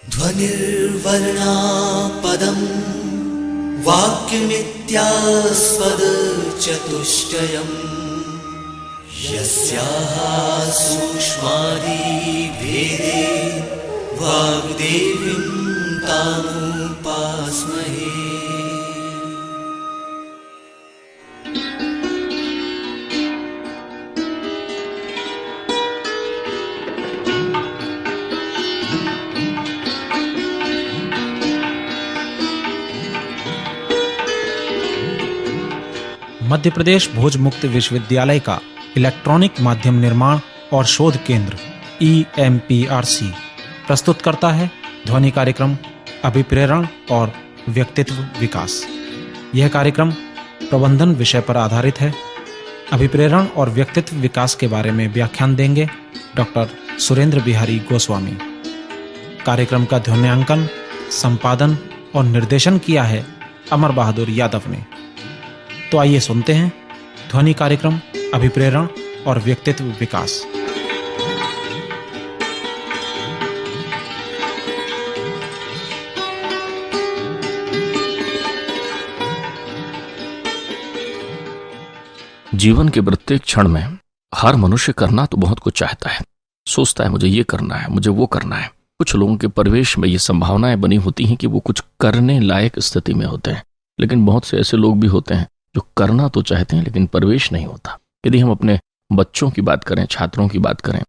ध्वनिर्वर्णा पदम् वाक्यमित्यास्पदचतुष्टयम् यस्याः सूक्ष्मादिभेदे वाग्देवीं तामुपास्महे। मध्य प्रदेश भोज मुक्त विश्वविद्यालय का इलेक्ट्रॉनिक माध्यम निर्माण और शोध केंद्र EMPRC प्रस्तुत करता है ध्वनि कार्यक्रम अभिप्रेरण और व्यक्तित्व विकास। यह कार्यक्रम प्रबंधन विषय पर आधारित है। अभिप्रेरण और व्यक्तित्व विकास के बारे में व्याख्यान देंगे डॉक्टर सुरेंद्र बिहारी गोस्वामी। कार्यक्रम का ध्वन्यांकन, संपादन और निर्देशन किया है अमर बहादुर यादव ने। तो आइए सुनते हैं ध्वनि कार्यक्रम अभिप्रेरण और व्यक्तित्व विकास। जीवन के प्रत्येक क्षण में हर मनुष्य करना तो बहुत कुछ चाहता है, सोचता है मुझे ये करना है, मुझे वो करना है। कुछ लोगों के परिवेश में ये संभावनाएं बनी होती हैं कि वो कुछ करने लायक स्थिति में होते हैं, लेकिन बहुत से ऐसे लोग भी होते हैं जो करना तो चाहते हैं लेकिन परिवेश नहीं होता। यदि हम अपने बच्चों की बात करें, छात्रों की बात करें,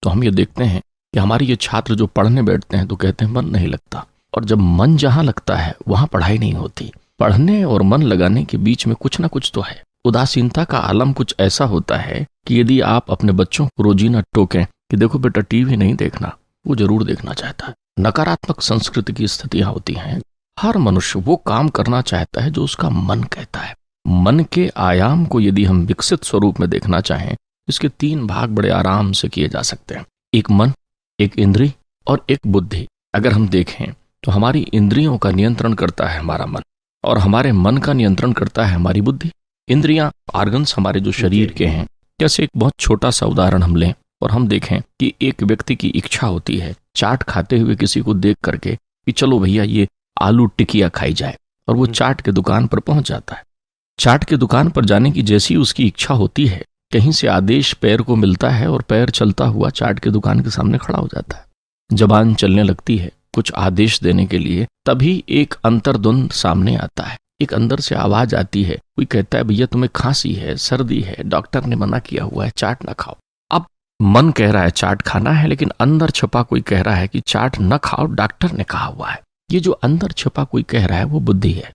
तो हम ये देखते हैं कि हमारे ये छात्र जो पढ़ने बैठते हैं तो कहते हैं मन नहीं लगता, और जब मन जहाँ लगता है वहाँ पढ़ाई नहीं होती। पढ़ने और मन लगाने के बीच में कुछ ना कुछ तो है। उदासीनता का आलम कुछ ऐसा होता है कि यदि आप अपने बच्चों को रोजीना टोकें कि देखो बेटा टीवी नहीं देखना, वो जरूर देखना चाहता है। नकारात्मक संस्कृति की स्थितियां होती हैं। हर मनुष्य वो काम करना चाहता है जो उसका मन कहता है। मन के आयाम को यदि हम विकसित स्वरूप में देखना चाहें, इसके 3 भाग बड़े आराम से किए जा सकते हैं। एक मन, एक इंद्री और एक बुद्धि। अगर हम देखें तो हमारी इंद्रियों का नियंत्रण करता है हमारा मन, और हमारे मन का नियंत्रण करता है हमारी बुद्धि। इंद्रियां, आर्गन्स हमारे जो शरीर के हैं, जैसे एक बहुत छोटा सा उदाहरण हम लें और हम देखें कि एक व्यक्ति की इच्छा होती है चाट खाते हुए किसी को देख करके कि चलो भैया ये आलू टिकिया खाई जाए, और वो चाट के दुकान पर पहुंच जाता है। चाट के दुकान पर जाने की जैसी उसकी इच्छा होती है, कहीं से आदेश पैर को मिलता है और पैर चलता हुआ चाट के दुकान के सामने खड़ा हो जाता है। जबान चलने लगती है कुछ आदेश देने के लिए, तभी एक अंतर्द्वंद सामने आता है। एक अंदर से आवाज आती है, कोई कहता है भैया तुम्हें खांसी है, सर्दी है, डॉक्टर ने मना किया हुआ है, चाट ना खाओ। अब मन कह रहा है चाट खाना है, लेकिन अंदर छुपा कोई कह रहा है कि चाट न खाओ, डॉक्टर ने कहा हुआ है। ये जो अंदर छुपा कोई कह रहा है वो बुद्धि है।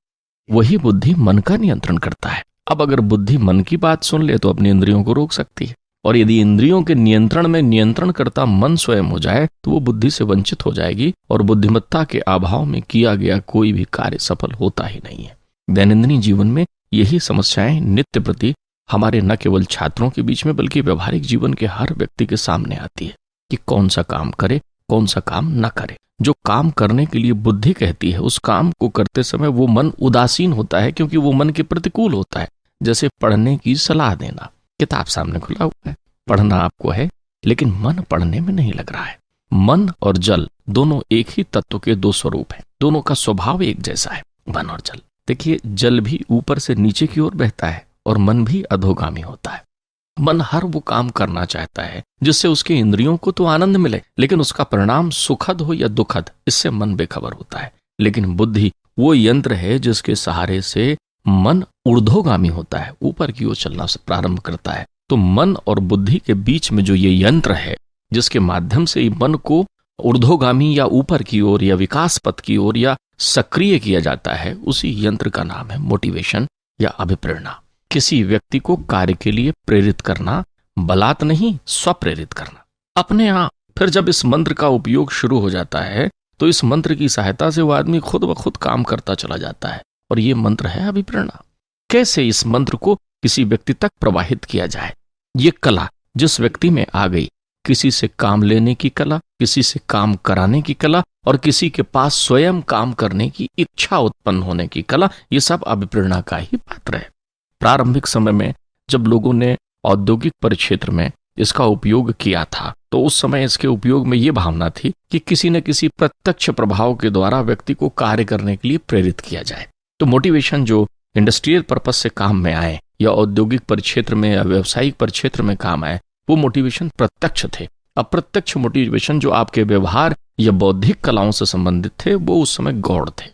वही बुद्धि मन का नियंत्रण करता है। अब अगर बुद्धि मन की बात सुन ले तो अपनी इंद्रियों को रोक सकती है, और यदि इंद्रियों के नियंत्रण में नियंत्रण करता मन स्वयं हो जाए तो वो बुद्धि से वंचित हो जाएगी, और बुद्धिमत्ता के अभाव में किया गया कोई भी कार्य सफल होता ही नहीं है। दैनंदिन जीवन में यही समस्याएं नित्य प्रति हमारे न केवल छात्रों के बीच में बल्कि व्यवहारिक जीवन के हर व्यक्ति के सामने आती है कि कौन सा काम करे, कौन सा काम न करे। जो काम करने के लिए बुद्धि कहती है, उस काम को करते समय वो मन उदासीन होता है, क्योंकि वो मन के प्रतिकूल होता है। जैसे पढ़ने की सलाह देना, किताब सामने खुला हुआ है, पढ़ना आपको है, लेकिन मन पढ़ने में नहीं लग रहा है। मन और जल दोनों एक ही तत्व के 2 स्वरूप हैं, दोनों का स्वभाव एक जैसा है, मन और जल। देखिए, जल भी ऊपर से नीचे की ओर बहता है और मन भी अधोगामी होता है। मन हर वो काम करना चाहता है जिससे उसके इंद्रियों को तो आनंद मिले, लेकिन उसका परिणाम सुखद हो या दुखद, इससे मन बेखबर होता है। लेकिन बुद्धि वो यंत्र है जिसके सहारे से मन ऊर्ध्वगामी होता है, ऊपर की ओर चलना प्रारंभ करता है। तो मन और बुद्धि के बीच में जो ये यंत्र है, जिसके माध्यम से मन को ऊर्ध्वगामी या ऊपर की ओर या विकास पथ की ओर या सक्रिय किया जाता है, उसी यंत्र का नाम है मोटिवेशन या अभिप्रेरणा। किसी व्यक्ति को कार्य के लिए प्रेरित करना, बलात् नहीं, स्वप्रेरित करना अपने आप। फिर जब इस मंत्र का उपयोग शुरू हो जाता है तो इस मंत्र की सहायता से वो आदमी खुद ब खुद काम करता चला जाता है, और ये मंत्र है अभिप्रेरणा। कैसे इस मंत्र को किसी व्यक्ति तक प्रवाहित किया जाए, ये कला जिस व्यक्ति में आ गई, किसी से काम लेने की कला, किसी से काम कराने की कला, और किसी के पास स्वयं काम करने की इच्छा उत्पन्न होने की कला, ये सब अभिप्रेरणा का ही पात्र है। प्रारंभिक समय में जब लोगों ने औद्योगिक परिक्षेत्र में इसका उपयोग किया था तो उस समय इसके उपयोग में ये भावना थी कि किसी न किसी प्रत्यक्ष प्रभाव के द्वारा व्यक्ति को कार्य करने के लिए प्रेरित किया जाए। तो मोटिवेशन जो इंडस्ट्रियल पर्पज से काम में आए या औद्योगिक परिक्षेत्र में या व्यावसायिक परिक्षेत्र में काम आए, वो मोटिवेशन प्रत्यक्ष थे। अप्रत्यक्ष मोटिवेशन जो आपके व्यवहार या बौद्धिक कलाओं से संबंधित थे, वो उस समय गौण थे।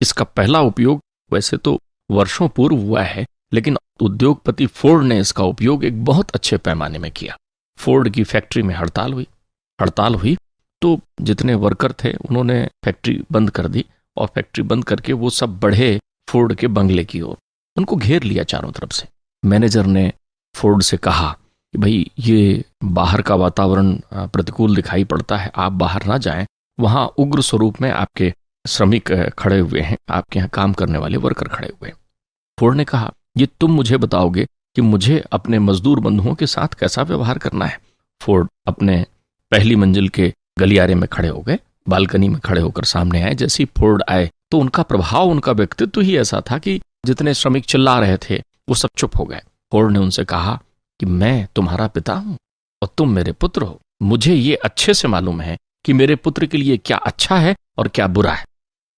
इसका पहला उपयोग वैसे तो वर्षों पूर्व हुआ है, लेकिन उद्योगपति फोर्ड ने इसका उपयोग एक बहुत अच्छे पैमाने में किया। फोर्ड की फैक्ट्री में हड़ताल हुई तो जितने वर्कर थे उन्होंने फैक्ट्री बंद कर दी और फैक्ट्री बंद करके वो सब बढ़े फोर्ड के बंगले की ओर। उनको घेर लिया चारों तरफ से। मैनेजर ने फोर्ड से कहा कि भाई ये बाहर का वातावरण प्रतिकूल दिखाई पड़ता है, आप बाहर ना जाएं, वहां उग्र स्वरूप में आपके श्रमिक खड़े हुए हैं, आपके यहाँ काम करने वाले वर्कर खड़े हुए हैं। फोर्ड ने कहा ये तुम मुझे बताओगे कि मुझे अपने मजदूर बंधुओं के साथ कैसा व्यवहार करना है। फोर्ड अपने पहली मंजिल के गलियारे में खड़े हो गए, बालकनी में खड़े होकर सामने आए। जैसे ही फोर्ड आए तो उनका प्रभाव, उनका व्यक्तित्व ही ऐसा था कि जितने श्रमिक चिल्ला रहे थे वो सब चुप हो गए। फोर्ड ने उनसे कहा कि मैं तुम्हारा पिता हूं और तुम मेरे पुत्र हो। मुझे ये अच्छे से मालूम है कि मेरे पुत्र के लिए क्या अच्छा है और क्या बुरा है।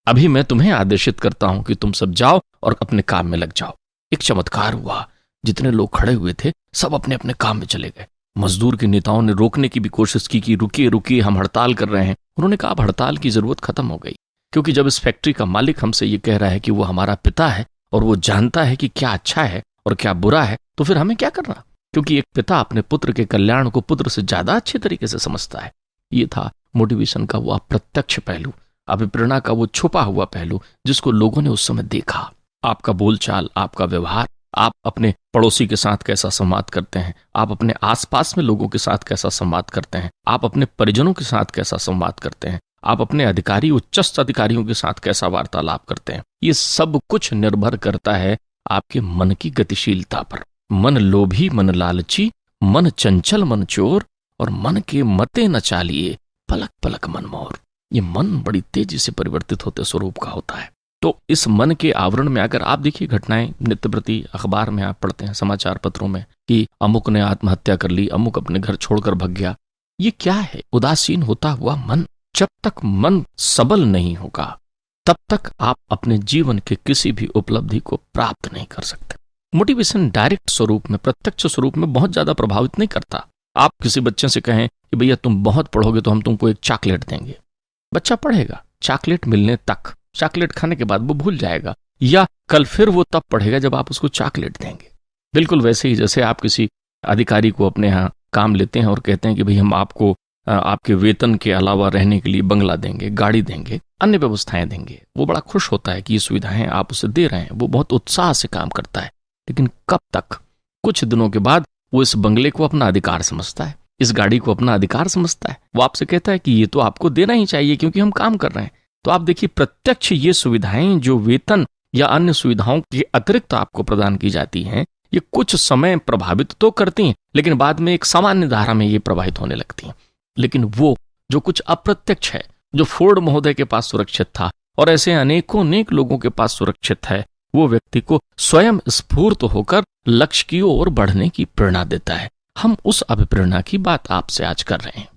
अभी मैं तुम्हें आदेशित करता हूं कि तुम सब जाओ और अपने काम में लग जाओ। एक चमत्कार हुआ, जितने लोग खड़े हुए थे सब अपने अपने काम में चले गए। मजदूर के नेताओं ने रोकने की भी कोशिश की कि रुकिए रुकिए, हम हड़ताल कर रहे हैं। उन्होंने कहा अब हड़ताल की जरूरत खत्म हो गई, क्योंकि जब इस फैक्ट्री का मालिक हमसे ये कह रहा है कि वो हमारा पिता है और वो जानता है कि क्या अच्छा है और क्या बुरा है, तो फिर हमें क्या करना, क्योंकि एक पिता अपने पुत्र के कल्याण को पुत्र से ज्यादा अच्छे तरीके से समझता है। ये था मोटिवेशन का वो अप्रत्यक्ष पहलू, अभिप्रेरणा का वो छुपा हुआ पहलू जिसको लोगों ने उस समय देखा। आपका बोलचाल, आपका व्यवहार, आप अपने पड़ोसी के साथ कैसा संवाद करते हैं, आप अपने आसपास में लोगों के साथ कैसा संवाद करते हैं, आप अपने परिजनों के साथ कैसा संवाद करते हैं, आप अपने अधिकारी, उच्चस्थ अधिकारियों के साथ कैसा वार्तालाप करते हैं, ये सब कुछ निर्भर करता है आपके मन की गतिशीलता पर। मन लोभी, मन लालची, मन चंचल, मन चोर, और मन के मते न चालिए, पलक पलक मन मोर। ये मन बड़ी तेजी से परिवर्तित होते स्वरूप का होता है। तो इस मन के आवरण में अगर आप देखिए घटनाएं नित्य प्रति अखबार में आप पढ़ते हैं, समाचार पत्रों में, कि अमुक ने आत्महत्या कर ली, अमुक अपने घर छोड़कर भग गया। ये क्या है? उदासीन होता हुआ मन। जब तक मन सबल नहीं होगा तब तक आप अपने जीवन के किसी भी उपलब्धि को प्राप्त नहीं कर सकते। मोटिवेशन डायरेक्ट स्वरूप में, प्रत्यक्ष स्वरूप में बहुत ज्यादा प्रभावित नहीं करता। आप किसी बच्चे से कहें कि भैया तुम बहुत पढ़ोगे तो हम तुमको एक चॉकलेट देंगे, बच्चा पढ़ेगा, चॉकलेट मिलने तक, चॉकलेट खाने के बाद वो भूल जाएगा, या कल फिर वो तब पढ़ेगा जब आप उसको चॉकलेट देंगे। बिल्कुल वैसे ही जैसे आप किसी अधिकारी को अपने यहाँ काम लेते हैं और कहते हैं कि भाई हम आपको आपके वेतन के अलावा रहने के लिए बंगला देंगे, गाड़ी देंगे, अन्य व्यवस्थाएं देंगे। वो बड़ा खुश होता है कि ये सुविधाएं आप उसे दे रहे हैं, वो बहुत उत्साह से काम करता है। लेकिन कब तक? कुछ दिनों के बाद वो इस बंगले को अपना अधिकार समझता है, इस गाड़ी को अपना अधिकार समझता है। वो आपसे कहता है कि ये तो आपको देना ही चाहिए क्योंकि हम काम कर रहे हैं। तो आप देखिए, प्रत्यक्ष ये सुविधाएं जो वेतन या अन्य सुविधाओं के अतिरिक्त आपको प्रदान की जाती हैं, ये कुछ समय प्रभावित तो करती हैं, लेकिन बाद में एक सामान्य धारा में ये प्रभावित होने लगती हैं। लेकिन वो जो कुछ अप्रत्यक्ष है, जो फोर्ड महोदय के पास सुरक्षित था और ऐसे अनेक लोगों के पास सुरक्षित है, वो व्यक्ति को स्वयं स्फूर्त होकर लक्ष्य की ओर बढ़ने की प्रेरणा देता है। हम उस अभिप्रेरणा की बात आपसे आज कर रहे हैं।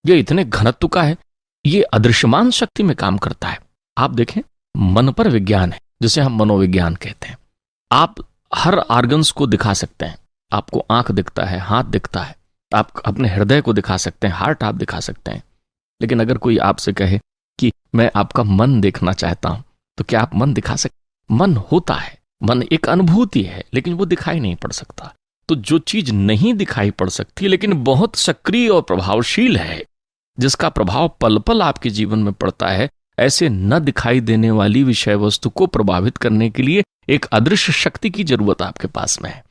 ये इतने घनत्व का है, ये अदृश्यमान शक्ति में काम करता है। आप देखें, मन पर विज्ञान है जिसे हम मनोविज्ञान कहते हैं। आप हर ऑर्गन्स को दिखा सकते हैं। आपको आंख दिखता है, हाथ दिखता है, आप अपने हृदय को दिखा सकते हैं, हार्ट आप दिखा सकते हैं। लेकिन अगर कोई आपसे कहे कि मैं आपका मन देखना चाहता हूं, तो क्या आप मन दिखा सकते? मन होता है, मन एक अनुभूति है, लेकिन वो दिखाई नहीं पड़ सकता। तो जो चीज नहीं दिखाई पड़ सकती लेकिन बहुत सक्रिय और प्रभावशील है, जिसका प्रभाव पल पल आपके जीवन में पड़ता है, ऐसे न दिखाई देने वाली विषय वस्तु को प्रभावित करने के लिए एक अदृश्य शक्ति की जरूरत आपके पास में है।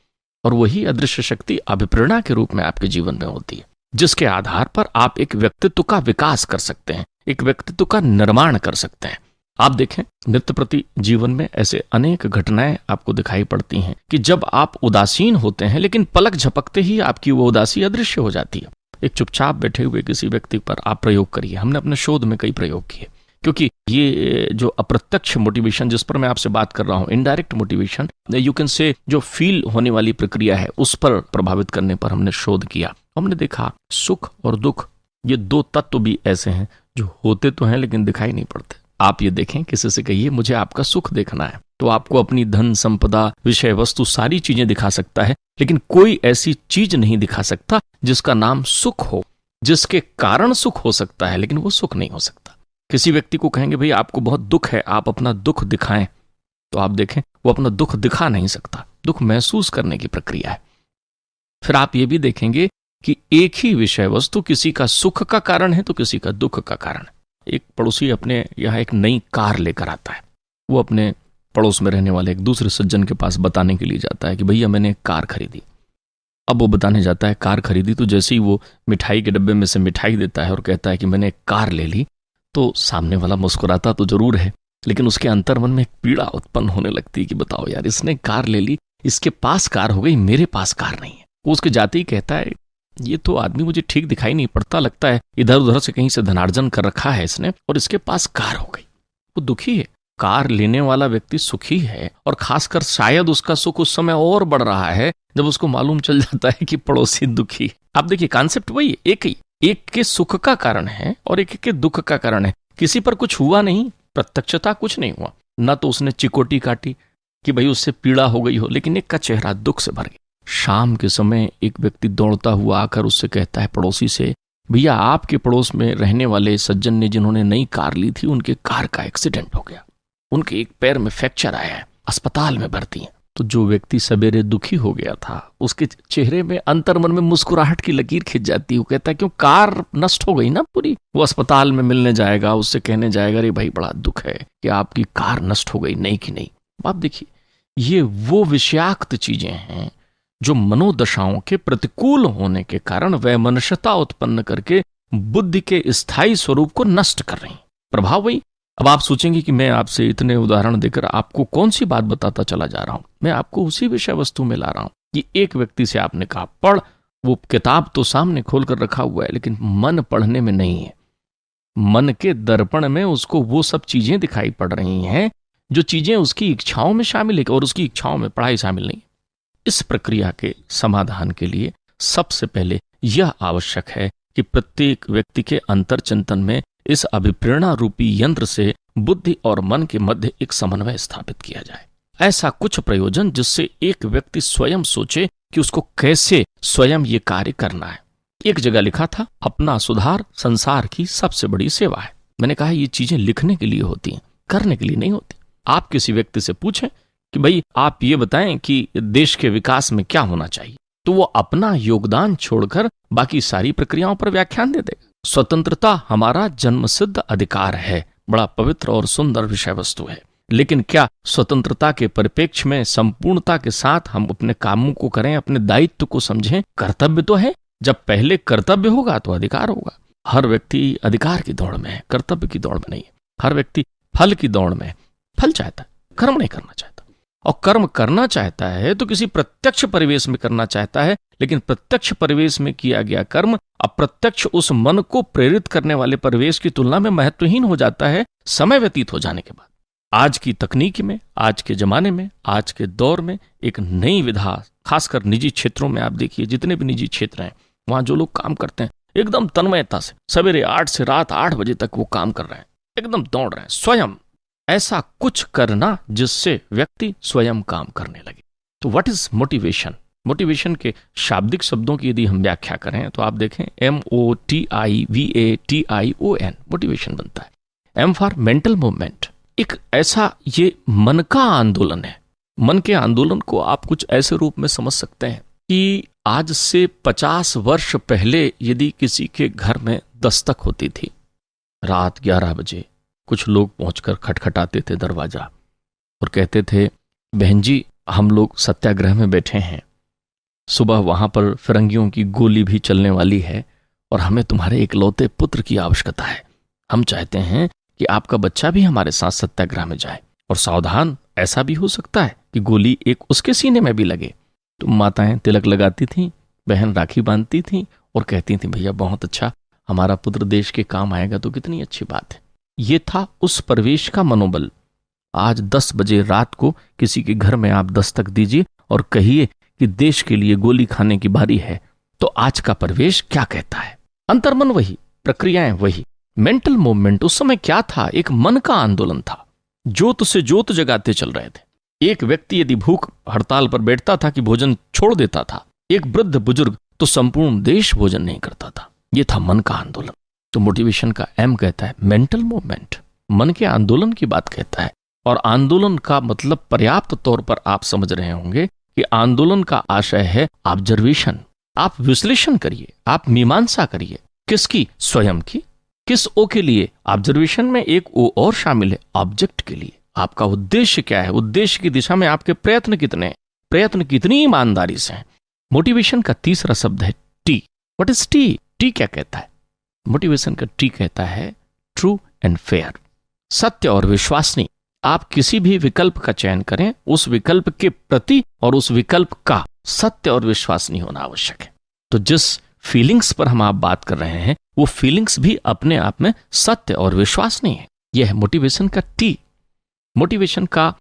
और वही अदृश्य शक्ति अभिप्रेरणा के रूप में आपके जीवन में होती है, जिसके आधार पर आप एक व्यक्तित्व का विकास कर सकते हैं, एक व्यक्तित्व का निर्माण कर सकते हैं। आप देखें, नित्य प्रति जीवन में ऐसे अनेक घटनाएं आपको दिखाई पड़ती हैं कि जब आप उदासीन होते हैं, लेकिन पलक झपकते ही आपकी वो उदासी अदृश्य हो जाती है। एक चुपचाप बैठे हुए किसी व्यक्ति पर आप प्रयोग करिए। हमने अपने शोध में कई प्रयोग किए, क्योंकि ये जो अप्रत्यक्ष मोटिवेशन जिस पर मैं आपसे बात कर रहा हूं, indirect motivation, you can say, जो फील होने वाली प्रक्रिया है, उस पर प्रभावित करने पर हमने शोध किया। हमने देखा सुख और दुख ये दो तत्व भी ऐसे हैं जो होते तो हैं लेकिन दिखाई नहीं पड़ते। आप ये देखें, किसी से कहिए मुझे आपका सुख देखना है, तो आपको अपनी धन संपदा विषय वस्तु सारी चीजें दिखा सकता है, लेकिन कोई ऐसी चीज नहीं दिखा सकता जिसका नाम सुख हो, जिसके कारण सुख हो सकता है लेकिन वो सुख नहीं हो सकता। किसी व्यक्ति को कहेंगे भाई आपको बहुत दुख है, आप अपना दुख दिखाएं, तो आप देखें वो अपना दुख दिखा नहीं सकता। दुख महसूस करने की प्रक्रिया है। फिर आप ये भी देखेंगे कि एक ही विषय वस्तु किसी का सुख का कारण है तो किसी का दुख का कारण है। एक पड़ोसी अपने यहाँ एक नई कार लेकर आता है, वो अपने पड़ोस में रहने वाले एक दूसरे सज्जन के पास बताने के लिए जाता है कि भैया मैंने एक कार खरीदी। अब वो बताने जाता है कार खरीदी, तो जैसे ही वो मिठाई के डब्बे में से मिठाई देता है और कहता है कि मैंने एक कार ले ली, तो सामने वाला मुस्कुराता तो जरूर है लेकिन उसके अंतर्मन में एक पीड़ा उत्पन्न होने लगती है कि बताओ यार, इसने कार ले ली, इसके पास कार हो गई, मेरे पास कार नहीं है। वो उसके जाते ही कहता है ये तो आदमी मुझे ठीक दिखाई नहीं पड़ता, लगता है इधर उधर से कहीं से धनार्जन कर रखा है इसने और इसके पास कार हो गई। वो दुखी है। कार लेने वाला व्यक्ति सुखी है, और खासकर शायद उसका सुख उस समय और बढ़ रहा है जब उसको मालूम चल जाता है कि पड़ोसी दुखी है। आप देखिए कॉन्सेप्ट वही है, एक के सुख का कारण है और एक के दुख का कारण है। किसी पर कुछ हुआ नहीं, प्रत्यक्षता कुछ नहीं हुआ, न तो उसने चिकोटी काटी कि भाई उससे पीड़ा हो गई हो, लेकिन एक का चेहरा दुख से भर गया। शाम के समय एक व्यक्ति दौड़ता हुआ आकर उससे कहता है पड़ोसी से, भैया आपके पड़ोस में रहने वाले सज्जन ने जिन्होंने नई कार ली थी, उनके कार का एक्सीडेंट हो गया, उनके एक पैर में फ्रैक्चर आया है, अस्पताल में भर्ती हैं। तो जो व्यक्ति सवेरे दुखी हो गया था उसके चेहरे में अंतर्मन में मुस्कुराहट की लकीर खिंच जाती है। वो कहता है क्यों, कार नष्ट हो गई ना पूरी। वो अस्पताल में मिलने जाएगा, उससे कहने जाएगा अरे भाई बड़ा दुख है कि आपकी कार नष्ट हो गई, नहीं कि नहीं। आप देखिए ये वो विषयाक्त चीजें हैं जो मनोदशाओं के प्रतिकूल होने के कारण वैमनस्यता उत्पन्न करके बुद्धि के स्थायी स्वरूप को नष्ट कर रही हैं। प्रभाव वही। अब आप सोचेंगे कि मैं आपसे इतने उदाहरण देकर आपको कौन सी बात बताता चला जा रहा हूं। मैं आपको उसी विषय वस्तु में ला रहा हूं कि एक व्यक्ति से आपने कहा पढ़, वो किताब तो सामने खोलकर रखा हुआ है लेकिन मन पढ़ने में नहीं है। मन के दर्पण में उसको वो सब चीजें दिखाई पड़ रही हैं जो चीजें उसकी इच्छाओं में शामिल है और उसकी इच्छाओं में पढ़ाई शामिल नहीं। इस प्रक्रिया के समाधान के लिए सबसे पहले यह आवश्यक है कि प्रत्येक व्यक्ति के अंतर चिंतन में इस अभिप्रेरणा रूपी यंत्र से बुद्धि और मन के मध्य एक समन्वय स्थापित किया जाए। ऐसा कुछ प्रयोजन जिससे एक व्यक्ति स्वयं सोचे कि उसको कैसे स्वयं ये कार्य करना है। एक जगह लिखा था अपना सुधार संसार की सबसे बड़ी सेवा है। मैंने कहा ये चीजें लिखने के लिए होती हैं, करने के लिए नहीं होती। आप किसी व्यक्ति से पूछें कि भाई आप ये बताएं कि देश के विकास में क्या होना चाहिए, तो वो अपना योगदान छोड़कर बाकी सारी प्रक्रियाओं पर व्याख्यान दे देगा। स्वतंत्रता हमारा जन्मसिद्ध अधिकार है, बड़ा पवित्र और सुंदर विषय वस्तु है। लेकिन क्या स्वतंत्रता के परिप्रेक्ष्य में संपूर्णता के साथ हम अपने कामों को करें, अपने दायित्व को समझें? कर्तव्य तो है, जब पहले कर्तव्य होगा तो अधिकार होगा। हर व्यक्ति अधिकार की दौड़ में है, कर्तव्य की दौड़ में नहीं है। हर व्यक्ति फल की दौड़ में है, फल चाहता है, कर्म नहीं करना चाहता। और कर्म करना चाहता है तो किसी प्रत्यक्ष परिवेश में करना चाहता है, लेकिन प्रत्यक्ष परिवेश में किया गया कर्म अप्रत्यक्ष उस मन को प्रेरित करने वाले परिवेश की तुलना में महत्वहीन हो जाता है समय व्यतीत हो जाने के बाद। आज की तकनीक में, आज के जमाने में, आज के दौर में एक नई विधा, खासकर निजी क्षेत्रों में आप देखिए, जितने भी निजी क्षेत्र हैं वहां जो लोग काम करते हैं एकदम तन्मयता से सवेरे 8 से रात 8 बजे तक वो काम कर रहे हैं, एकदम दौड़ रहे हैं स्वयं। ऐसा कुछ करना जिससे व्यक्ति स्वयं काम करने लगे। तो व्हाट इज मोटिवेशन? मोटिवेशन के शाब्दिक शब्दों की यदि हम व्याख्या करें तो आप देखें MOTIVATION मोटिवेशन बनता है। M फॉर मेंटल मूवमेंट, एक ऐसा ये मन का आंदोलन है। मन के आंदोलन को आप कुछ ऐसे रूप में समझ सकते हैं कि आज से 50 वर्ष पहले यदि किसी के घर में दस्तक होती थी, रात 11 बजे कुछ लोग पहुंचकर खटखटाते थे दरवाजा और कहते थे बहन जी हम लोग सत्याग्रह में बैठे हैं, सुबह वहां पर फिरंगियों की गोली भी चलने वाली है और हमें तुम्हारे इकलौते पुत्र की आवश्यकता है। हम चाहते हैं कि आपका बच्चा भी हमारे साथ सत्याग्रह में जाए, और सावधान ऐसा भी हो सकता है कि गोली एक उसके सीने में भी लगे। तो माताएं तिलक लगाती थीं, बहन राखी बांधती थीं और कहती थीं भैया बहुत अच्छा, हमारा पुत्र देश के काम आएगा तो कितनी अच्छी बात है। ये था उस परिवेश का मनोबल। आज 10 बजे रात को किसी के घर में आप दस्तक दीजिए और कहिए कि देश के लिए गोली खाने की बारी है, तो आज का परिवेश क्या कहता है? अंतर्मन वही, प्रक्रियाएं वही। मेंटल मूवमेंट उस समय क्या था? एक मन का आंदोलन था। जोत से जोत जगाते चल रहे थे। एक व्यक्ति यदि भूख हड़ताल पर बैठता था कि भोजन छोड़ देता था, एक वृद्ध बुजुर्ग तो संपूर्ण देश भोजन नहीं करता था। यह था मन का आंदोलन। तो मोटिवेशन का एम कहता है मेंटल मूवमेंट, मन के आंदोलन की बात कहता है। और आंदोलन का मतलब पर्याप्त तौर पर आप समझ रहे होंगे कि आंदोलन का आशय है ऑब्जर्वेशन। आप विश्लेषण करिए, आप मीमांसा करिए। किसकी? स्वयं की। किस ओ के लिए? ऑब्जर्वेशन में एक ओ और शामिल है, ऑब्जेक्ट के लिए। आपका उद्देश्य क्या है? उद्देश्य की दिशा में आपके प्रयत्न कितने हैं? प्रयत्न कितनी ईमानदारी से हैं? मोटिवेशन का तीसरा शब्द है T. What is T? T क्या कहता है? मोटिवेशन का टी कहता है ट्रू एंड फेयर, सत्य और विश्वसनीय। आप किसी भी विकल्प का चयन करें, उस विकल्प के प्रति और उस विकल्प का सत्य और विश्वसनीय होना आवश्यक है। तो जिस फीलिंग्स पर हम आप बात कर रहे हैं, वो फीलिंग्स भी अपने आप में सत्य और विश्वसनीय है। यह है मोटिवेशन का टी। मोटिवेशन का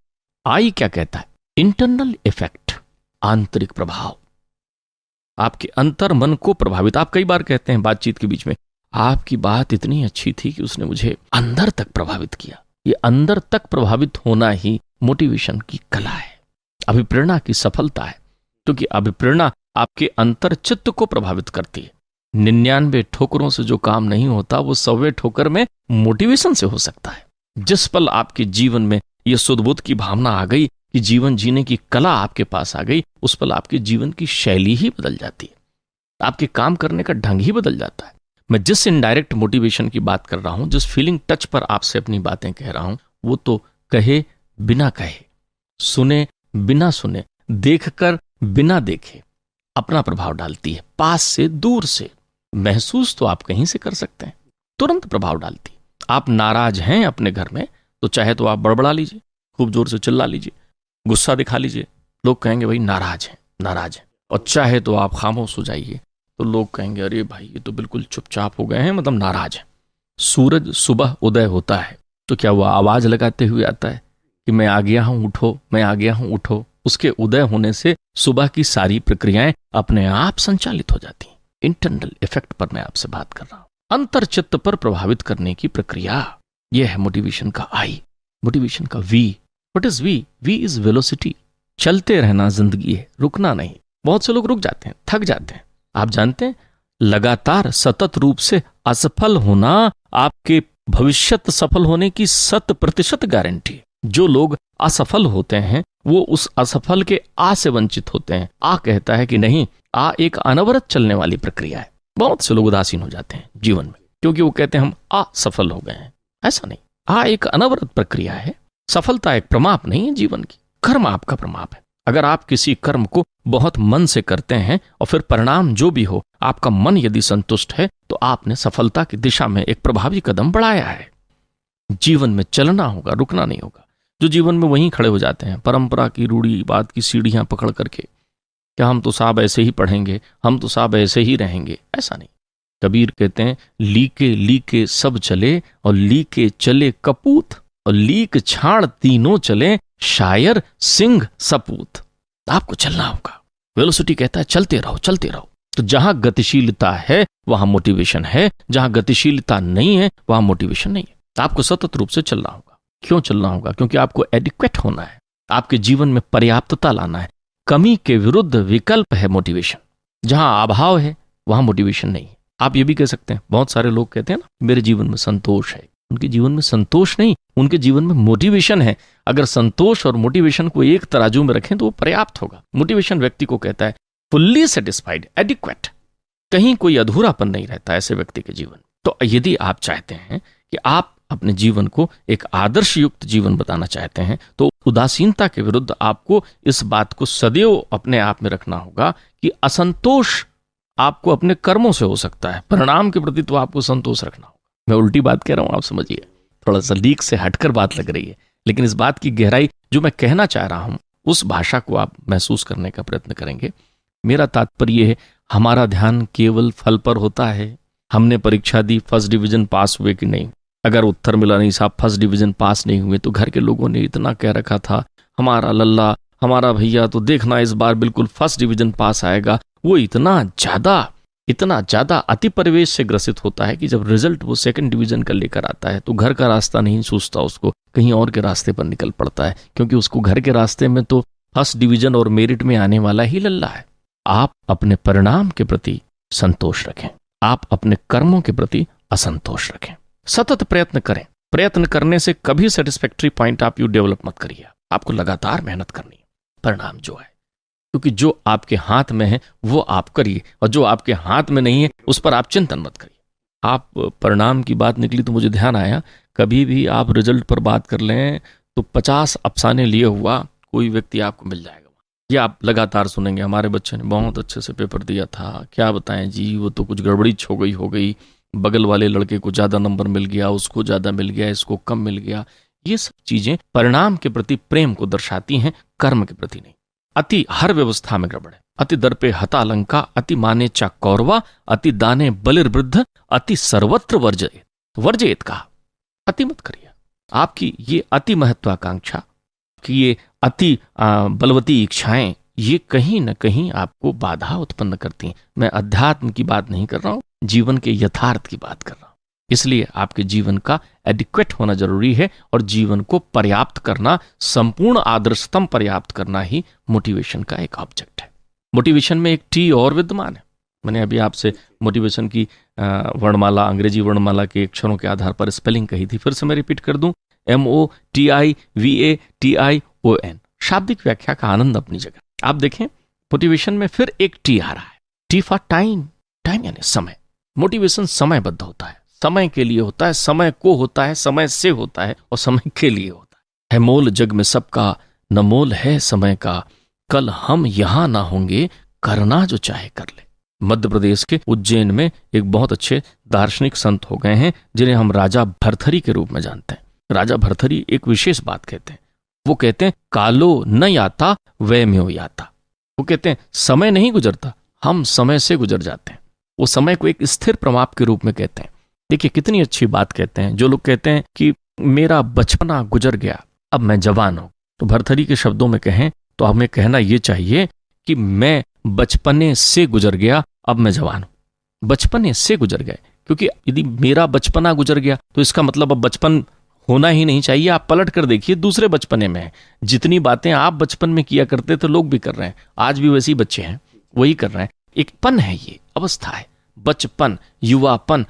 आई क्या कहता है? इंटरनल इफेक्ट, आंतरिक प्रभाव। आपके अंतर मन को प्रभावित। आप कई बार कहते हैं बातचीत के बीच में, आपकी बात इतनी अच्छी थी कि उसने मुझे अंदर तक प्रभावित किया। ये अंदर तक प्रभावित होना ही मोटिवेशन की कला है, अभिप्रेरणा की सफलता है। क्योंकि अभिप्रेरणा आपके अंतर चित्त को प्रभावित करती है। 99 ठोकरों से जो काम नहीं होता, वो 100वें ठोकर में मोटिवेशन से हो सकता है। जिस पल आपके जीवन में यह सुध-बुध की भावना आ गई कि जीवन जीने की कला आपके पास आ गई, उस पल आपके जीवन की शैली ही बदल जाती है, आपके काम करने का ढंग ही बदल जाता है। मैं जिस इनडायरेक्ट मोटिवेशन की बात कर रहा हूं, जिस फीलिंग टच पर आपसे अपनी बातें कह रहा हूं, वो तो कहे बिना कहे, सुने बिना सुने, देखकर बिना देखे अपना प्रभाव डालती है। पास से दूर से महसूस तो आप कहीं से कर सकते हैं, तुरंत प्रभाव डालती है। आप नाराज हैं अपने घर में, तो चाहे तो आप बड़बड़ा लीजिए, खूब जोर से चिल्ला लीजिए, गुस्सा दिखा लीजिए, लोग कहेंगे भाई नाराज हैं, नाराज हैं। और चाहे तो आप खामोश हो जाइए, तो लोग कहेंगे अरे भाई ये तो बिल्कुल चुपचाप हो गए हैं, मतलब नाराज हैं। सूरज सुबह उदय होता है तो क्या वो आवाज लगाते हुए आता है कि मैं आ गया हूं उठो, मैं आ गया हूं उठो? उसके उदय होने से सुबह की सारी प्रक्रियाएं अपने आप संचालित हो जाती हैं। इंटरनल इफेक्ट पर मैं आपसे बात कर रहा हूं, अंतर चित्त पर प्रभावित करने की प्रक्रिया। यह है मोटिवेशन का आई। मोटिवेशन का V. What is V? V is velocity. चलते रहना जिंदगी है, रुकना नहीं। बहुत से लोग रुक जाते हैं, थक जाते हैं। आप जानते हैं, लगातार सतत रूप से असफल होना आपके भविष्यत सफल होने की 100% गारंटी है। जो लोग असफल होते हैं वो उस असफल के आ से वंचित होते हैं। आ कहता है कि नहीं, आ एक अनवरत चलने वाली प्रक्रिया है। बहुत से लोग उदासीन हो जाते हैं जीवन में, क्योंकि वो कहते हैं हम असफल हो गए हैं। ऐसा नहीं, आ एक अनवरत प्रक्रिया है। सफलता एक प्रमाप नहीं है जीवन की, कर्म आपका प्रमाप है। अगर आप किसी कर्म को बहुत मन से करते हैं और फिर परिणाम जो भी हो, आपका मन यदि संतुष्ट है, तो आपने सफलता की दिशा में एक प्रभावी कदम बढ़ाया है। जीवन में चलना होगा, रुकना नहीं होगा। जो जीवन में वहीं खड़े हो जाते हैं, परंपरा की रूढ़ी बात की सीढ़ियां पकड़ करके, क्या हम तो साहब ऐसे ही पढ़ेंगे, हम तो साहब ऐसे ही रहेंगे, ऐसा नहीं। कबीर कहते हैं, लीके लीके सब चले और लीके चले कपूत, और लीक छाड़ तीनों चले, शायर सिंह सपूत। आपको चलना होगा। वेलोसिटी कहता है चलते रहो, चलते रहो। तो जहां गतिशीलता है वहां मोटिवेशन है, जहां गतिशीलता नहीं है वहां मोटिवेशन नहीं है। आपको सतत रूप से चलना होगा। क्यों चलना होगा? क्योंकि आपको एडिक्वेट होना है, आपके जीवन में पर्याप्तता लाना है। कमी के विरुद्ध विकल्प है मोटिवेशन। जहां अभाव है वहां मोटिवेशन नहीं है। आप ये भी कह सकते हैं, बहुत सारे लोग कहते हैं ना, मेरे जीवन में संतोष है। उनके जीवन में संतोष नहीं, उनके जीवन में मोटिवेशन है। अगर संतोष और मोटिवेशन को एक तराजू में रखें तो वो पर्याप्त होगा। मोटिवेशन व्यक्ति को कहता है फुल्ली सेटिस्फाइड, एडिक्वेट, कहीं कोई अधूरापन नहीं रहता ऐसे व्यक्ति के जीवन। तो यदि आप चाहते हैं कि आप अपने जीवन को एक आदर्श युक्त जीवन बताना चाहते हैं, तो उदासीनता के विरुद्ध आपको इस बात को सदैव अपने आप में रखना होगा कि असंतोष आपको अपने कर्मों से हो सकता है, परिणाम के प्रति तो आपको संतोष रखना होगा। मैं उल्टी बात कह रहा हूं, आप समझिए, थोड़ा सा लीक से हटकर बात लग रही है, लेकिन इस बात की गहराई जो मैं कहना चाह रहा हूं उस भाषा को आप महसूस करने का प्रयत्न करेंगे। मेरा तात्पर्य है, हमारा ध्यान केवल फल पर होता है। हमने परीक्षा दी, फर्स्ट डिवीजन पास हुए कि नहीं, अगर उत्तर मिला नहीं साहब फर्स्ट डिवीजन पास नहीं हुए, तो घर के लोगों ने इतना कह रखा था, हमारा लल्ला, हमारा भैया तो देखना इस बार बिल्कुल फर्स्ट डिवीजन पास आएगा, वो इतना ज्यादा अति परिवेश से ग्रसित होता है कि जब रिजल्ट वो सेकंड डिवीजन का लेकर आता है तो घर का रास्ता नहीं सूझता, उसको कहीं और के रास्ते पर निकल पड़ता है, क्योंकि उसको घर के रास्ते में तो फर्स्ट डिवीजन और मेरिट में आने वाला ही लल्ला है। आप अपने परिणाम के प्रति संतोष रखें, आप अपने कर्मों के प्रति असंतोष रखें, सतत प्रयत्न करें। प्रयत्न करने से कभी satisfactory point of view develop मत करिए, आपको लगातार मेहनत करनी है। परिणाम जो है, क्योंकि जो आपके हाथ में है वो आप करिए, और जो आपके हाथ में नहीं है उस पर आप चिंतन मत करिए। आप परिणाम की बात निकली तो मुझे ध्यान आया, कभी भी आप रिजल्ट पर बात कर लें तो 50 अफसाने लिए हुआ कोई व्यक्ति आपको मिल जाएगा। ये आप लगातार सुनेंगे, हमारे बच्चे ने बहुत अच्छे से पेपर दिया था, क्या बताएं जी, वो तो कुछ गड़बड़ी हो गई, बगल वाले लड़के को ज़्यादा नंबर मिल गया, उसको ज़्यादा मिल गया, इसको कम मिल गया। ये सब चीज़ें परिणाम के प्रति प्रेम को दर्शाती हैं, कर्म के प्रति नहीं। अति हर व्यवस्था में गड़बड़ है। अति दर्पे हता लंका, अति माने चा कौरवा, अति दाने बलिर्वृद्ध, अति सर्वत्र वर्जयेत कहा। अति मत करिए। आपकी ये अति महत्वाकांक्षा कि ये अति बलवती इच्छाएं, ये कहीं न कहीं आपको बाधा उत्पन्न करती हैं। मैं अध्यात्म की बात नहीं कर रहा हूं, जीवन के यथार्थ की बात कर रहा हूं। इसलिए आपके जीवन का एडिक्वेट होना जरूरी है, और जीवन को पर्याप्त करना, संपूर्ण आदर्शतम पर्याप्त करना ही मोटिवेशन का एक ऑब्जेक्ट है। मोटिवेशन में एक टी और विद्यमान है। मैंने अभी आपसे मोटिवेशन की वर्णमाला, अंग्रेजी वर्णमाला के अक्षरों के आधार पर स्पेलिंग कही थी, फिर से मैं रिपीट कर दूं, MOTIVATION। शाब्दिक व्याख्या का आनंद अपनी जगह। आप देखें मोटिवेशन में फिर एक टी आ रहा है, टी फॉर टाइम। टाइम यानी समय। मोटिवेशन समयबद्ध होता है, समय के लिए होता है, समय को होता है, समय से होता है, और समय के लिए होता है मोल जग में सबका, न मोल है समय का, कल हम यहां ना होंगे, करना जो चाहे कर ले। मध्य प्रदेश के उज्जैन में एक बहुत अच्छे दार्शनिक संत हो गए हैं, जिन्हें हम राजा भर्तृहरि के रूप में जानते हैं। राजा भर्तृहरि एक विशेष बात कहते हैं, वो कहते हैं कालो न याता वैम्यो याता। वो कहते हैं समय नहीं गुजरता, हम समय से गुजर जाते हैं। वो समय को एक स्थिर प्रमाप के रूप में कहते हैं। देखिए कितनी अच्छी बात कहते हैं। जो लोग कहते हैं कि मेरा बचपना गुजर गया, अब मैं जवान हूं, तो भर्तृहरि के शब्दों में कहें तो हमें कहना यह चाहिए कि मैं बचपने से गुजर गया, अब मैं जवान हूं। बचपने से गुजर गए, क्योंकि यदि मेरा बचपना गुजर गया तो इसका मतलब अब बचपन होना ही नहीं चाहिए। आप पलट कर देखिए, दूसरे बचपने में है। जितनी बातें आप बचपन में किया करते थे लोग भी कर रहे हैं, आज भी वैसे ही बच्चे हैं, वही कर रहे हैं। एक पन है, ये अवस्था है। बचपन, युवापन,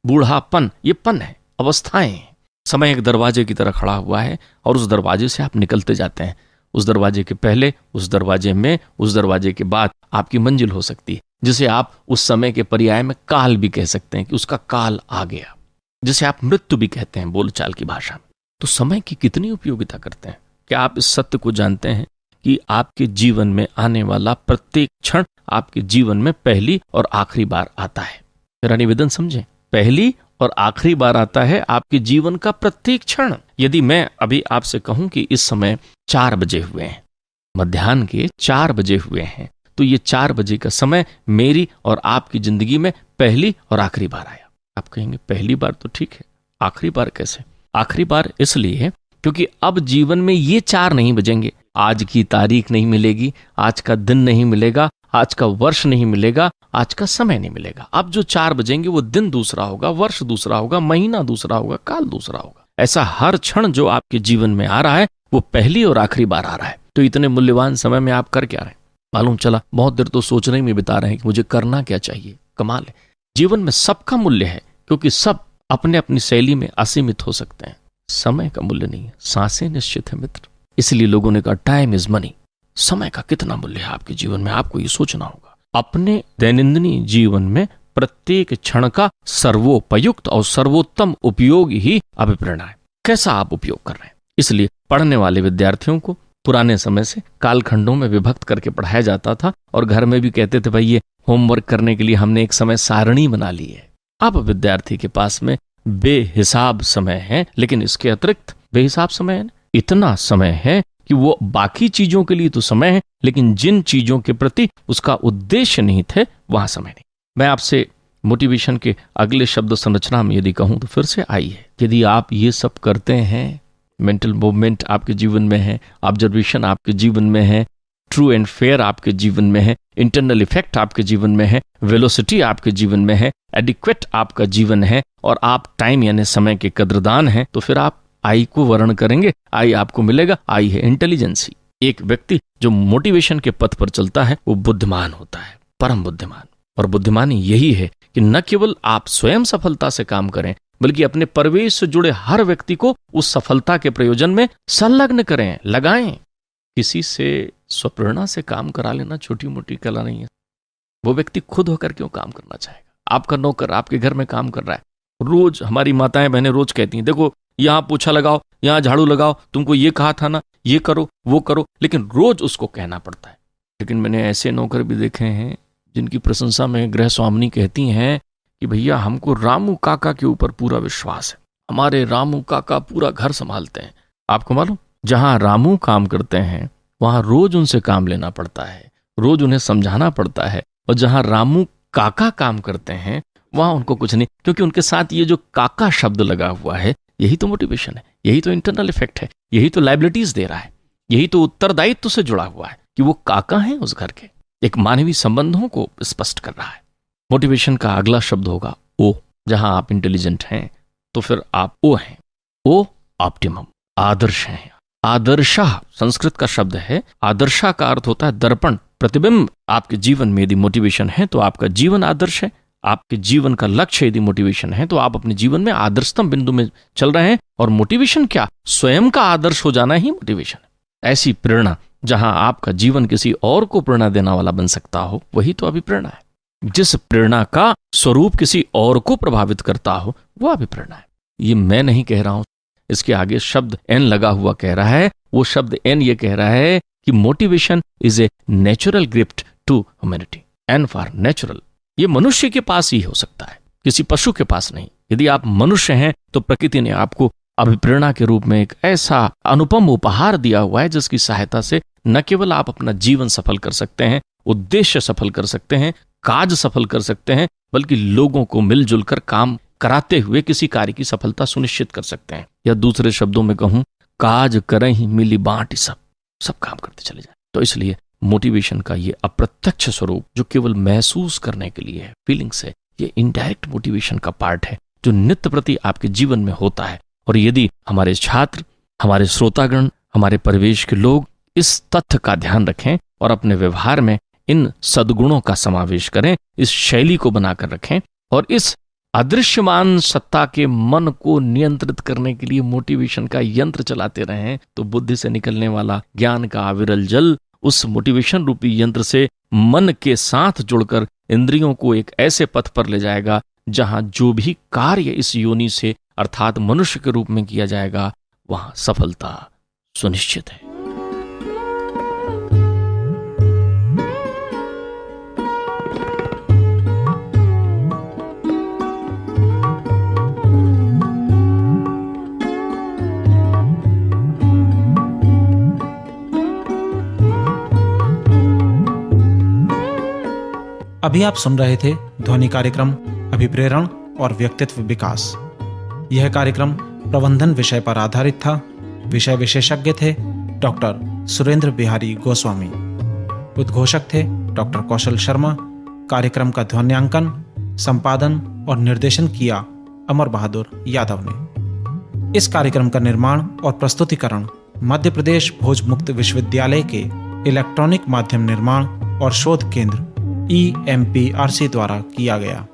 बूढ़ापन, ये पन है, अवस्थाएं हैं। समय एक दरवाजे की तरह खड़ा हुआ है, और उस दरवाजे से आप निकलते जाते हैं। उस दरवाजे के पहले, उस दरवाजे में, उस दरवाजे के बाद आपकी मंजिल हो सकती है, जिसे आप उस समय के पर्याय में काल भी कह सकते हैं कि उसका काल आ गया, जिसे आप मृत्यु भी कहते हैं बोलचाल की भाषा में। तो समय की कितनी उपयोगिता करते हैं। क्या आप इस सत्य को जानते हैं कि आपके जीवन में आने वाला प्रत्येक क्षण आपके जीवन में पहली और आखिरी बार आता है। मेरा निवेदन समझें, पहली और आखिरी बार आता है आपके जीवन का प्रत्येक क्षण। यदि मैं अभी आपसे कहूं कि इस समय 4 बजे हुए हैं, मध्याह्न के 4 बजे हुए हैं, तो ये 4 बजे का समय मेरी और आपकी जिंदगी में पहली और आखिरी बार आया। आप कहेंगे पहली बार तो ठीक है, आखिरी बार कैसे? आखिरी बार इसलिए क्योंकि अब जीवन में ये 4 नहीं बजेंगे। आज की तारीख नहीं मिलेगी, आज का दिन नहीं मिलेगा, आज का वर्ष नहीं मिलेगा, आज का समय नहीं मिलेगा। अब जो 4 बजेंगे वो दिन दूसरा होगा, वर्ष दूसरा होगा, महीना दूसरा होगा, काल दूसरा होगा। ऐसा हर क्षण जो आपके जीवन में आ रहा है वो पहली और आखिरी बार आ रहा है। तो इतने मूल्यवान समय में आप कर क्या रहे हैं? मालूम चला बहुत देर तो सोचने में बिता रहे हैं कि मुझे करना क्या चाहिए। कमाल है, जीवन में सबका मूल्य है, क्योंकि सब अपने अपनी शैली में असीमित हो सकते हैं। समय का मूल्य नहीं है, सांसें निश्चित है मित्र। इसलिए लोगों ने कहा टाइम इज मनी। समय का कितना मूल्य है आपके जीवन में, आपको ये सोचना होगा। अपने दैनंदिनी जीवन में प्रत्येक क्षण का सर्वोपयुक्त और सर्वोत्तम उपयोग ही अभिप्रेरणा है। कैसा आप उपयोग कर रहे हैं? इसलिए पढ़ने वाले विद्यार्थियों को पुराने समय से कालखंडों में विभक्त करके पढ़ाया जाता था, और घर में भी कहते थे भाई ये होमवर्क करने के लिए हमने एक समय सारणी बना ली है। अब विद्यार्थी के पास में बेहिसाब समय है, लेकिन इसके अतिरिक्त बेहिसाब समय है, इतना समय है कि वो बाकी चीजों के लिए तो समय है, लेकिन जिन चीजों के प्रति उसका उद्देश्य नहीं थे वहां समय नहीं। मैं आपसे मोटिवेशन के अगले शब्द संरचना में यदि कहूं तो फिर से आई है। यदि आप ये सब करते हैं, मेंटल मूवमेंट आपके जीवन में है, ऑब्जर्वेशन आपके जीवन में है, ट्रू एंड फेयर आपके जीवन में है, इंटरनल इफेक्ट आपके जीवन में है, वेलोसिटी आपके जीवन में है, एडिक्वेट आपका जीवन है, और आप टाइम यानी समय के कद्रदान हैं, तो फिर आप आई को वर्ण करेंगे, आई आपको मिलेगा। आई है इंटेलिजेंसी। एक व्यक्ति जो मोटिवेशन के पथ पर चलता है वो बुद्धिमान होता है, परम बुद्धिमान। और बुद्धिमानी यही है कि न केवल आप स्वयं सफलता से काम करें, बल्कि अपने परिवेश से जुड़े हर व्यक्ति को उस सफलता के प्रयोजन में संलग्न करें, लगाएं। किसी से स्वप्रेरणा से काम करा लेना छोटी मोटी कला नहीं है। वो व्यक्ति खुद होकर क्यों काम करना चाहेगा? आपका नौकर आपके घर में काम कर रहा है, रोज हमारी माताएं बहनें रोज कहती हैं, देखो यहाँ पोछा लगाओ, यहाँ झाड़ू लगाओ, तुमको ये कहा था ना, ये करो वो करो, लेकिन रोज उसको कहना पड़ता है। लेकिन मैंने ऐसे नौकर भी देखे हैं जिनकी प्रशंसा में गृह स्वामिनी कहती हैं कि भैया हमको रामू काका के ऊपर पूरा विश्वास है, हमारे रामू काका पूरा घर संभालते हैं। आपको मालूम, जहां रामू काम करते हैं वहां रोज उनसे काम लेना पड़ता है, रोज उन्हें समझाना पड़ता है, और जहां रामू काका काम करते हैं वहां उनको कुछ नहीं, क्योंकि उनके साथ ये जो काका शब्द लगा हुआ है, यही तो मोटिवेशन है, यही तो इंटरनल इफेक्ट है, यही तो लायबिलिटीज दे रहा है, यही तो उत्तरदायित्व से जुड़ा हुआ है कि वो काका हैं उस घर के। एक मानवीय संबंधों को स्पष्ट कर रहा है। मोटिवेशन का अगला शब्द होगा ओ। जहां आप इंटेलिजेंट हैं तो फिर आप ओ हैं, ओ ऑप्टिमम, आदर्श हैं। आदर्शा संस्कृत का शब्द है, आदर्शा का अर्थ होता है दर्पण, प्रतिबिंब। आपके जीवन में यदि मोटिवेशन है तो आपका जीवन आदर्श है, आपके जीवन का लक्ष्य यदि मोटिवेशन है तो आप अपने जीवन में आदर्शतम बिंदु में चल रहे हैं। और मोटिवेशन क्या? स्वयं का आदर्श हो जाना ही मोटिवेशन है। ऐसी प्रेरणा जहां आपका जीवन किसी और को प्रेरणा देने वाला बन सकता हो, वही तो अभिप्रेरणा है। जिस प्रेरणा का स्वरूप किसी और को प्रभावित करता हो वो अभिप्रेरणा है। ये मैं नहीं कह रहा हूं, इसके आगे शब्द एन लगा हुआ कह रहा है। वो शब्द एन ये कह रहा है कि motivation is a natural gift to humanity. N for natural. ये मनुष्य के पास ही हो सकता है, किसी पशु के पास नहीं। यदि आप मनुष्य हैं तो प्रकृति ने आपको अभिप्रेरणा के रूप में एक ऐसा अनुपम उपहार दिया हुआ है जिसकी सहायता से न केवल आप अपना जीवन सफल कर सकते हैं, उद्देश्य सफल कर सकते हैं, काज सफल कर सकते हैं, बल्कि लोगों को मिलजुल कर काम कराते हुए किसी कार्य की सफलता सुनिश्चित कर सकते हैं। या दूसरे शब्दों में कहूं, काज करें ही मिली बांट, सब काम करते चले जाए। तो इसलिए मोटिवेशन का ये अप्रत्यक्ष स्वरूप जो केवल महसूस करने के लिए है, फीलिंग्स है, ये इनडायरेक्ट मोटिवेशन का पार्ट है जो नित्य प्रति आपके जीवन में होता है। और यदि हमारे छात्र, हमारे श्रोतागण, हमारे परिवेश के लोग इस तथ्य का ध्यान रखें और अपने व्यवहार में इन सद्गुणों का समावेश करें, इस शैली को बनाकर रखें और इस अदृश्यमान सत्ता के मन को नियंत्रित करने के लिए मोटिवेशन का यंत्र चलाते रहें, तो बुद्धि से निकलने वाला ज्ञान का अविरल जल उस मोटिवेशन रूपी यंत्र से मन के साथ जुड़कर इंद्रियों को एक ऐसे पथ पर ले जाएगा जहां जो भी कार्य इस योनि से अर्थात मनुष्य के रूप में किया जाएगा वहां सफलता सुनिश्चित है। अभी आप सुन रहे थे ध्वनि कार्यक्रम अभिप्रेरण और व्यक्तित्व विकास। यह कार्यक्रम प्रबंधन विषय पर आधारित था। विषय विशेषज्ञ थे डॉक्टर सुरेंद्र बिहारी गोस्वामी। उद्घोषक थे डॉक्टर कौशल शर्मा। कार्यक्रम का ध्वन्यांकन, संपादन और निर्देशन किया अमर बहादुर यादव ने। इस कार्यक्रम का निर्माण और प्रस्तुतिकरण मध्य प्रदेश भोज मुक्त विश्वविद्यालय के इलेक्ट्रॉनिक माध्यम निर्माण और शोध केंद्र EMPRC द्वारा किया गया।